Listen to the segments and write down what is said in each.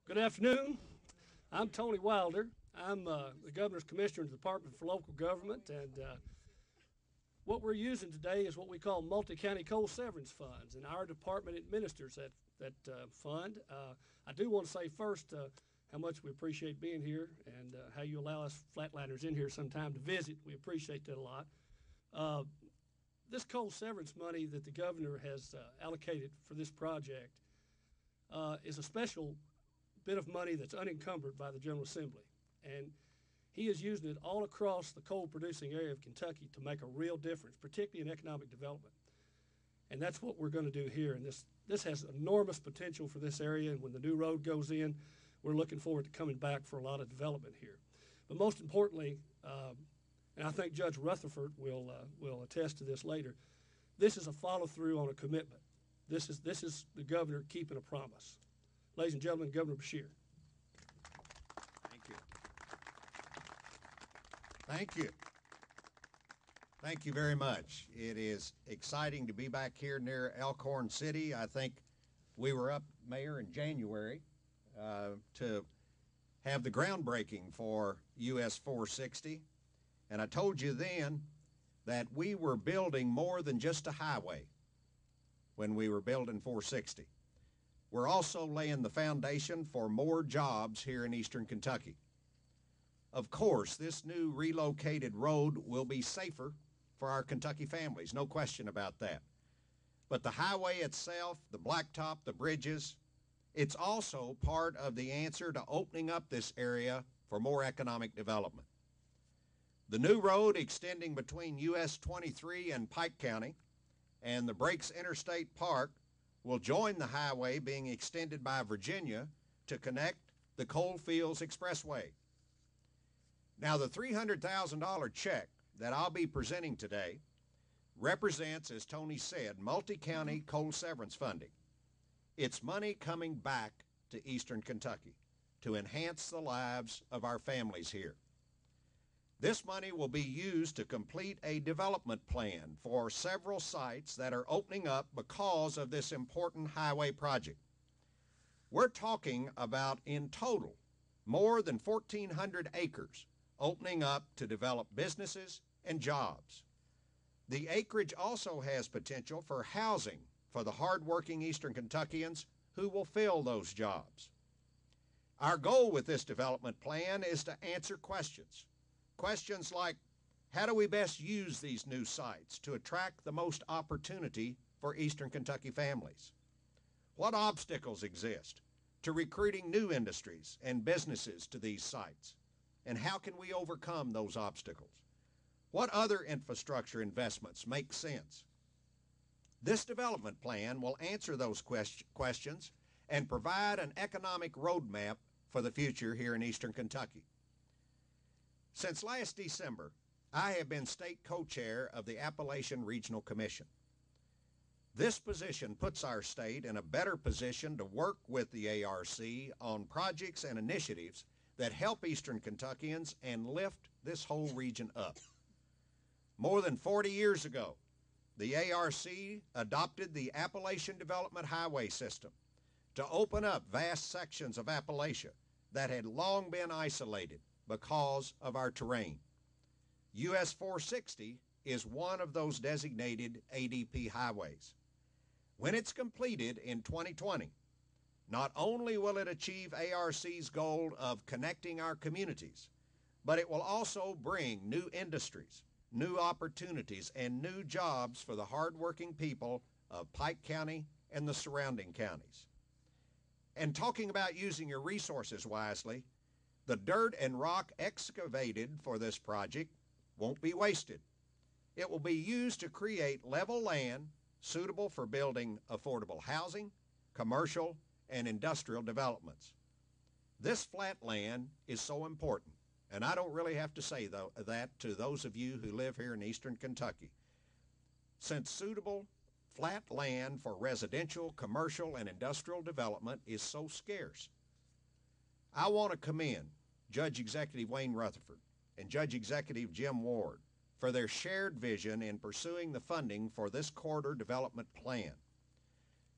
Good afternoon. I'm Tony Wilder. I'm the Governor's Commissioner in the Department for Local Government, and what we're using today is what we call multi-county coal severance funds, and our department administers that fund. I do want to say first how much we appreciate being here and how you allow us flatliners in here sometime to visit. We appreciate that a lot. This coal severance money that the governor has allocated for this project is a special bit of money that's unencumbered by the General Assembly. And he is using it all across the coal producing area of Kentucky to make a real difference, particularly in economic development. And that's what we're going to do here. And this has enormous potential for this area. And when the new road goes in, we're looking forward to coming back for a lot of development here. But most importantly, and I think Judge Rutherford will attest to this later, this is a follow through on a commitment. This is the governor keeping a promise. Ladies and gentlemen, Governor Beshear. Thank you. Thank you. Thank you very much. It is exciting to be back here near Elkhorn City. I think we were up, Mayor, in January to have the groundbreaking for US 460. And I told you then that we were building more than just a highway when we were building 460. We're also laying the foundation for more jobs here in eastern Kentucky. Of course, this new relocated road will be safer for our Kentucky families, no question about that. But the highway itself, the blacktop, the bridges, it's also part of the answer to opening up this area for more economic development. The new road extending between US 23 and Pike County and the Breaks Interstate Park will join the highway being extended by Virginia to connect the Coalfields Expressway. Now, the $300,000 check that I'll be presenting today represents, as Tony said, multi-county coal severance funding. It's money coming back to eastern Kentucky to enhance the lives of our families here. This money will be used to complete a development plan for several sites that are opening up because of this important highway project. We're talking about, in total, more than 1,400 acres opening up to develop businesses and jobs. The acreage also has potential for housing for the hardworking eastern Kentuckians who will fill those jobs. Our goal with this development plan is to answer questions. Questions like, how do we best use these new sites to attract the most opportunity for eastern Kentucky families? What obstacles exist to recruiting new industries and businesses to these sites? And how can we overcome those obstacles? What other infrastructure investments make sense? This development plan will answer those questions and provide an economic roadmap for the future here in eastern Kentucky. Since last December, I have been state co-chair of the Appalachian Regional Commission. This position puts our state in a better position to work with the ARC on projects and initiatives that help eastern Kentuckians and lift this whole region up. More than 40 years ago, the ARC adopted the Appalachian Development Highway System to open up vast sections of Appalachia that had long been isolated because of our terrain. US 460 is one of those designated ADP highways. When it's completed in 2020, not only will it achieve ARC's goal of connecting our communities, but it will also bring new industries, new opportunities, and new jobs for the hardworking people of Pike County and the surrounding counties. And talking about using your resources wisely, the dirt and rock excavated for this project won't be wasted. It will be used to create level land suitable for building affordable housing, commercial, and industrial developments. This flat land is so important, and I don't really have to say that to those of you who live here in eastern Kentucky. Since suitable flat land for residential, commercial, and industrial development is so scarce, I want to commend Judge Executive Wayne Rutherford and Judge Executive Jim Ward for their shared vision in pursuing the funding for this corridor development plan.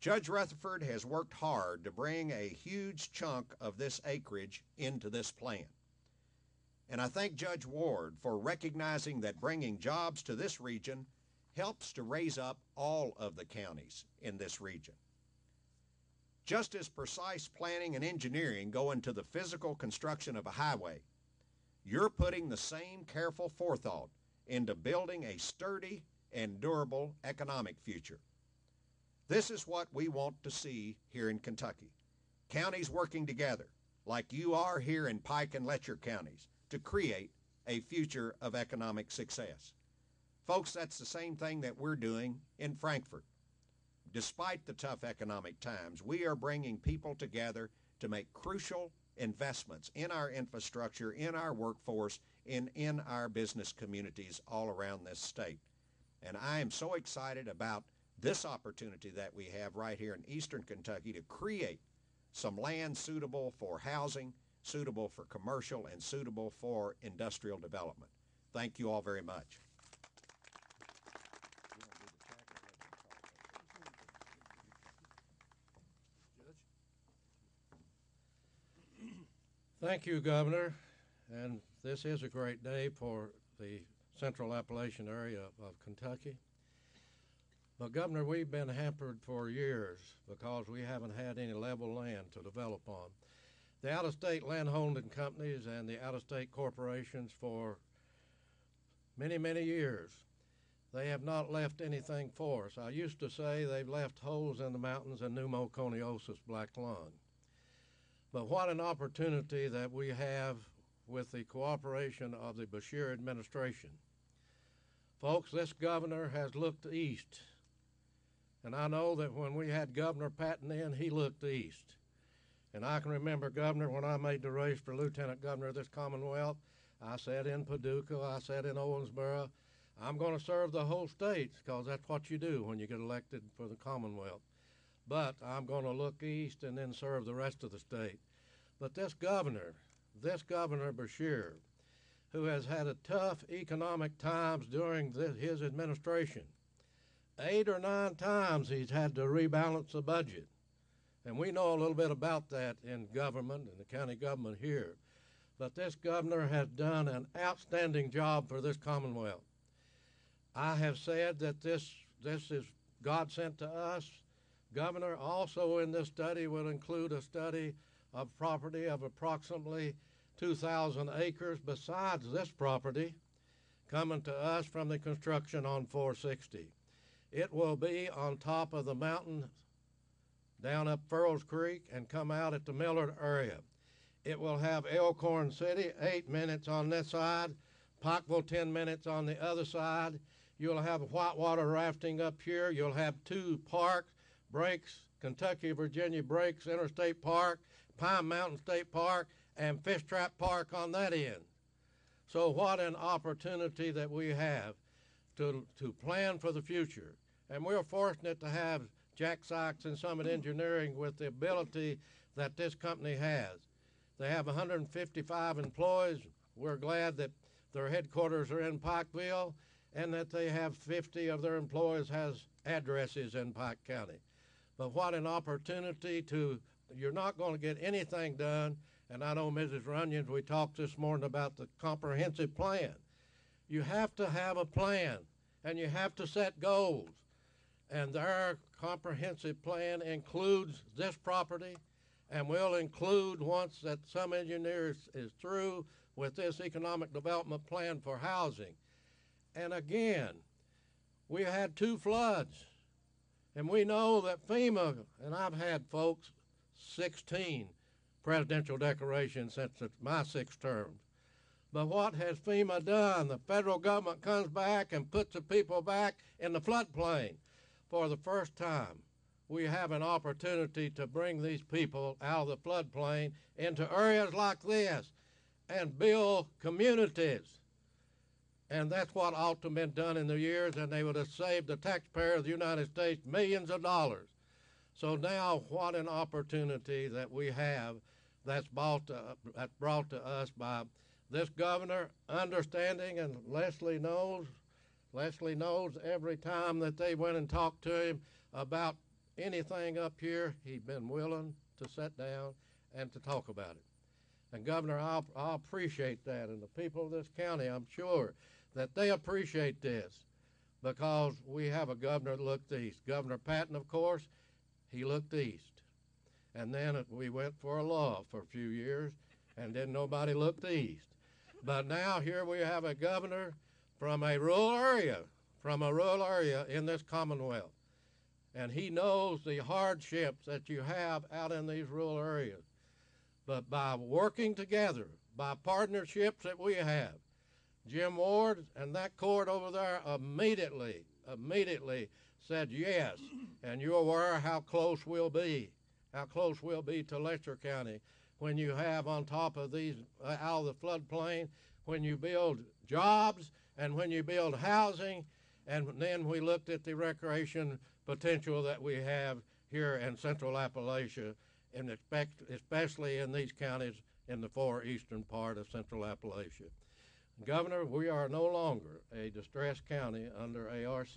Judge Rutherford has worked hard to bring a huge chunk of this acreage into this plan. And I thank Judge Ward for recognizing that bringing jobs to this region helps to raise up all of the counties in this region. Just as precise planning and engineering go into the physical construction of a highway, you're putting the same careful forethought into building a sturdy and durable economic future. This is what we want to see here in Kentucky. Counties working together, like you are here in Pike and Letcher counties, to create a future of economic success. Folks, that's the same thing that we're doing in Frankfort. Despite the tough economic times, we are bringing people together to make crucial investments in our infrastructure, in our workforce, in our business communities all around this state. And I am so excited about this opportunity that we have right here in eastern Kentucky to create some land suitable for housing, suitable for commercial, and suitable for industrial development. Thank you all very much. Thank you, Governor. And this is a great day for the Central Appalachian area of Kentucky. But, Governor, we've been hampered for years because we haven't had any level land to develop on. The out-of-state landholding companies and the out-of-state corporations for many, many years, they have not left anything for us. I used to say they've left holes in the mountains and pneumoconiosis, black lung. But what an opportunity that we have with the cooperation of the Beshear administration. Folks, this governor has looked east. And I know that when we had Governor Patton in, he looked east. And I can remember, Governor, when I made the race for Lieutenant Governor of this Commonwealth, I said in Paducah, I said in Owensboro, I'm going to serve the whole state because that's what you do when you get elected for the Commonwealth. But I'm going to look east and then serve the rest of the state. But this governor Beshear, who has had a tough economic times during his administration, 8 or 9 times he's had to rebalance the budget. And we know a little bit about that in government, in the county government here. But this governor has done an outstanding job for this Commonwealth. I have said that this is God sent to us. Governor, also in this study will include a study of property of approximately 2,000 acres besides this property coming to us from the construction on 460. It will be on top of the mountain down up Furrows Creek and come out at the Millard area. It will have Elkhorn City, 8 minutes on this side, Pikeville 10 minutes on the other side. You'll have whitewater rafting up here. You'll have 2 parks, Breaks, Kentucky-Virginia Breaks Interstate Park, Pine Mountain State Park, and Fish Trap Park on that end. So what an opportunity that we have to plan for the future. And we're fortunate to have Jack Sykes and Summit Engineering with the ability that this company has. They have 155 employees. We're glad that their headquarters are in Pikeville and that they have 50 of their employees has addresses in Pike County. But what an opportunity you're not going to get anything done. And I know Mrs. Runyons, we talked this morning about the comprehensive plan. You have to have a plan and you have to set goals. And their comprehensive plan includes this property and will include, once that some engineer is through with this economic development plan for housing. And again, we had 2 floods. And we know that FEMA, and I've had, folks, 16 presidential decorations since my 6 terms. But what has FEMA done? The federal government comes back and puts the people back in the floodplain. For the first time, we have an opportunity to bring these people out of the floodplain into areas like this and build communities. And that's what ought to have been done in the years, and they would have saved the taxpayer of the United States millions of dollars. So now what an opportunity that we have that's brought to us by this governor understanding, and Leslie knows every time that they went and talked to him about anything up here, he's been willing to sit down and to talk about it. And Governor, I appreciate that, and the people of this county, I'm sure that they appreciate this, because we have a governor that looked east. Governor Patton, of course, he looked east. And then we went for a law for a few years, and then nobody looked east. But now here we have a governor from a rural area in this Commonwealth. And he knows the hardships that you have out in these rural areas. But by working together, by partnerships that we have, Jim Ward and that court over there immediately said yes. And you're aware how close we'll be to Letcher County when you have on top of these, out of the floodplain, when you build jobs and when you build housing. And then we looked at the recreation potential that we have here in Central Appalachia, and especially in these counties in the far eastern part of Central Appalachia. Governor, we are no longer a distressed county under ARC.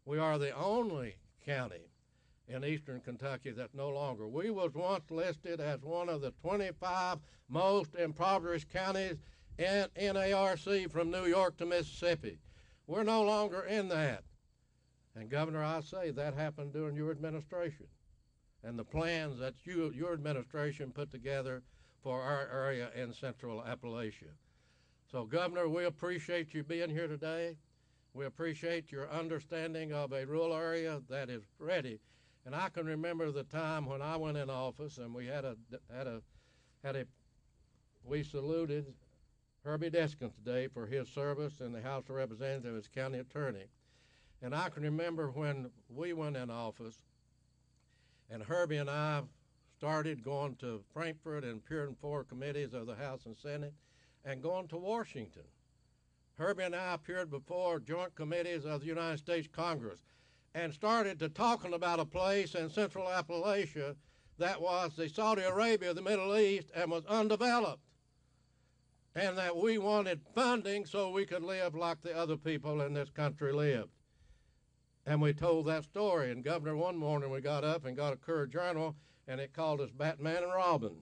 We are the only county in eastern Kentucky that no longer. We was once listed as one of the 25 most impoverished counties in ARC from New York to Mississippi. We're no longer in that. And Governor, I say that happened during your administration and the plans that your administration put together for our area in Central Appalachia. So, Governor, we appreciate you being here today. We appreciate your understanding of a rural area that is ready. And I can remember the time when I went in office, and we we saluted Herbie Deskins today for his service in the House of Representatives as county attorney. And I can remember when we went in office, and Herbie and I started going to Frankfort and appearing before committees of the House and Senate, and going to Washington. Herbie and I appeared before joint committees of the United States Congress and started to talking about a place in Central Appalachia that was the Saudi Arabia of the Middle East and was undeveloped, and that we wanted funding so we could live like the other people in this country lived. And we told that story, and Governor, one morning we got up and got a Courier Journal, and it called us Batman and Robin.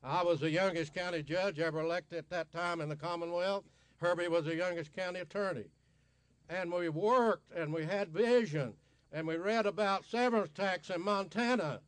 I was the youngest county judge ever elected at that time in the Commonwealth. Herbie was the youngest county attorney. And we worked, and we had vision, and we read about severance tax in Montana.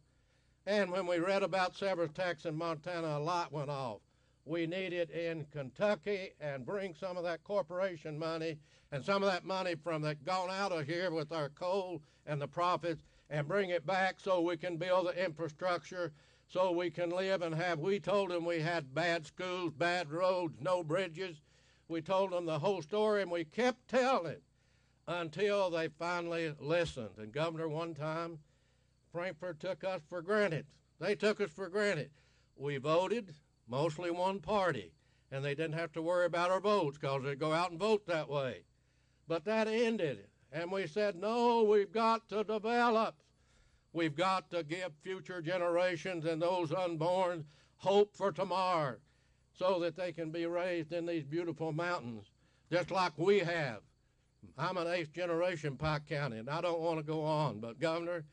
And when we read about severance tax in Montana, a light went off. We need it in Kentucky, and bring some of that corporation money and some of that money from that gone out of here with our coal and the profits, and bring it back so we can build the infrastructure, so we can live and have. We told them we had bad schools, bad roads, no bridges. We told them the whole story, and we kept telling it until they finally listened. And Governor, one time, Frankfort took us for granted. They took us for granted. We voted, mostly one party, and they didn't have to worry about our votes because they'd go out and vote that way. But that ended, and we said, no, we've got to develop. We've got to give future generations and those unborn hope for tomorrow so that they can be raised in these beautiful mountains, just like we have. I'm an 8th generation Pike County, and I don't want to go on, but Governor,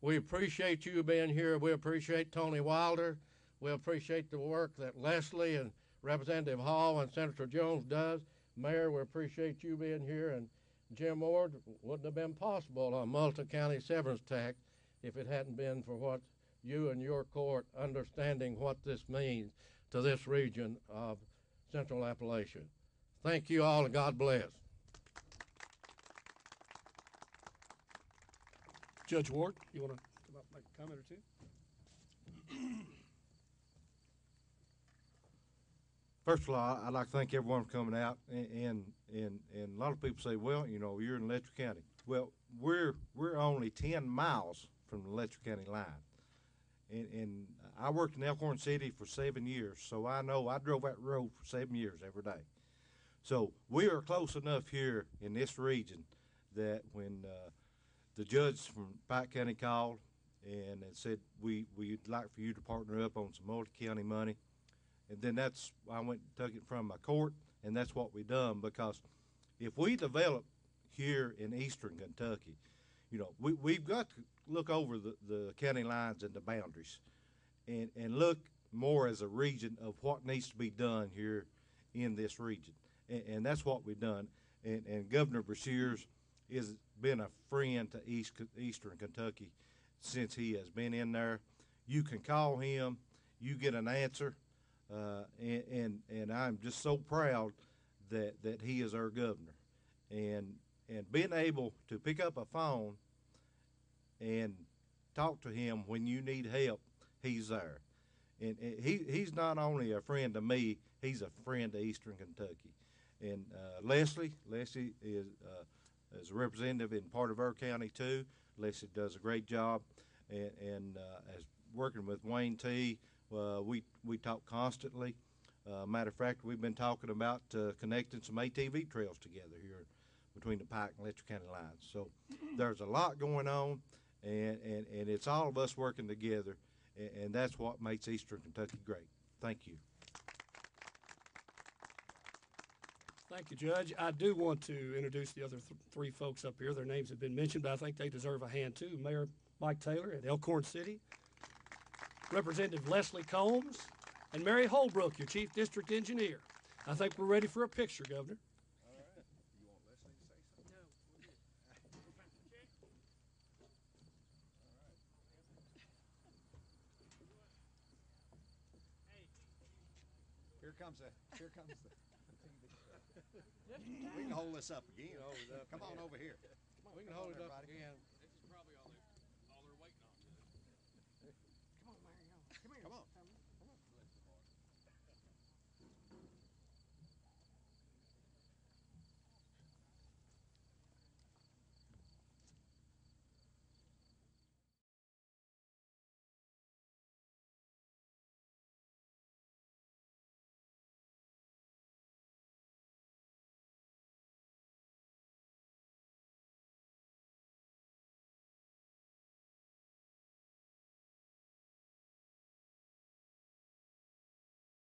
we appreciate you being here. We appreciate Tony Wilder. We appreciate the work that Leslie and Representative Hall and Senator Jones does. Mayor, we appreciate you being here, and Jim Ward, wouldn't have been possible on multi-county severance tax if it hadn't been for what you and your court understanding what this means to this region of Central Appalachia. Thank you all, and God bless. Judge Ward, you want to come up and make a comment or two? First of all, I'd like to thank everyone for coming out, and a lot of people say, well, you know, you're in Letcher County. Well, we're only 10 miles from the Letcher County line, and I worked in Elkhorn City for 7 years, so I know I drove that road for 7 years every day. So we are close enough here in this region that when the judge from Pike County called and said we'd like for you to partner up on some multi-county money, and then I went and took it from my court, and that's what we done, because if we develop here in eastern Kentucky, You know, we've got to look over the county lines and the boundaries and look more as a region of what needs to be done here in this region. And that's what we've done. And Governor Beshear's has been a friend to Eastern Kentucky since he has been in there. You can call him, you get an answer, and I'm just so proud that he is our governor. And being able to pick up a phone and talk to him when you need help, he's there. And he's not only a friend to me, he's a friend to Eastern Kentucky. And Leslie is a representative in part of our county too. Leslie does a great job, and as working with Wayne T, we talk constantly. Matter of fact, we've been talking about connecting some ATV trails together here between the Pike and Letcher County lines. So there's a lot going on, and it's all of us working together, and that's what makes Eastern Kentucky great. Thank you. Thank you, Judge. I do want to introduce the other three folks up here. Their names have been mentioned, but I think they deserve a hand too. Mayor Mike Taylor at Elkhorn City, Representative Leslie Combs, and Mary Holbrook, your Chief District Engineer. I think we're ready for a picture, Governor. All right. You want Leslie to say something? No. Here comes the we can hold this up again. Come on over here. We can hold it up again.